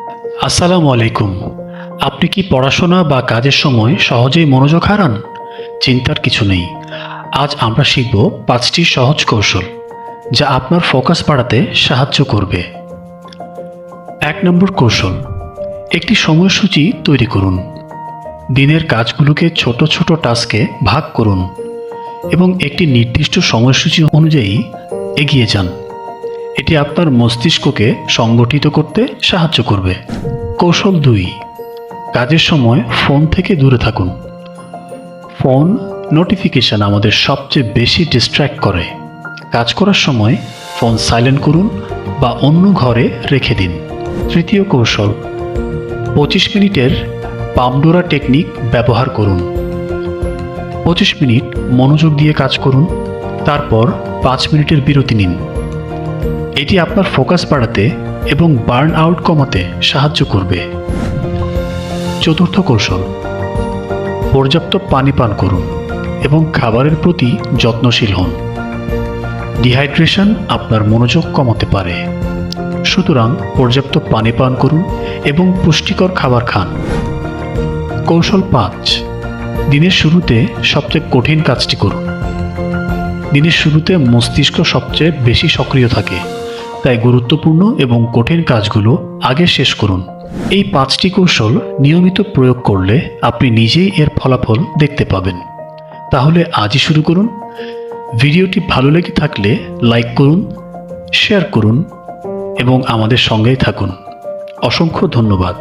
আসসালামু আলাইকুম। আপনি কি পড়াশোনা বা কাজের সময় সহজেই মনোযোগ হারান? চিন্তার কিছু নেই। আজ আমরা শিখব ৫টি সহজ কৌশল যা আপনার ফোকাস বাড়াতে সাহায্য করবে। ১ নম্বর কৌশল, একটি সময়সূচি তৈরি করুন। দিনের কাজগুলোকে ছোট ছোট টাস্কে ভাগ করুন এবং একটি নির্দিষ্ট সময়সূচি অনুযায়ী এগিয়ে যান। এটি আপনার মস্তিষ্ককে সংগঠিত করতে সাহায্য করবে। কৌশল ২, কাজের সময় ফোন থেকে দূরে থাকুন। ফোন নোটিফিকেশন আমাদের সবচেয়ে বেশি ডিস্ট্র্যাক্ট করে। কাজ করার সময় ফোন সাইলেন্ট করুন বা অন্য ঘরে রেখে দিন। তৃতীয় কৌশল, ২৫ মিনিটের পামডোরা টেকনিক ব্যবহার করুন। ২৫ মিনিট মনোযোগ দিয়ে কাজ করুন, তারপর ৫ মিনিটের বিরতি নিন। এটি আপনার ফোকাস বাড়াতে এবং বার্ন আউট কমাতে সাহায্য করবে। চতুর্থ কৌশল, পর্যাপ্ত পানি পান করুন এবং খাবারের প্রতি যত্নশীল হন। ডিহাইড্রেশন আপনার মনোযোগ কমাতে পারে, সুতরাং পর্যাপ্ত পানি পান করুন এবং পুষ্টিকর খাবার খান। কৌশল ৫, দিনের শুরুতে সবচেয়ে কঠিন কাজটি করুন। দিনের শুরুতে মস্তিষ্ক সবচেয়ে বেশি সক্রিয় থাকে, তাই গুরুত্বপূর্ণ এবং কঠিন কাজগুলো আগে শেষ করুন। এই ৫টি কৌশল নিয়মিত প্রয়োগ করলে আপনি নিজেই এর ফলাফল দেখতে পাবেন। তাহলে আজই শুরু করুন। ভিডিওটি ভালো লেগে থাকলে লাইক করুন, শেয়ার করুন এবং আমাদের সঙ্গেই থাকুন। অসংখ্য ধন্যবাদ।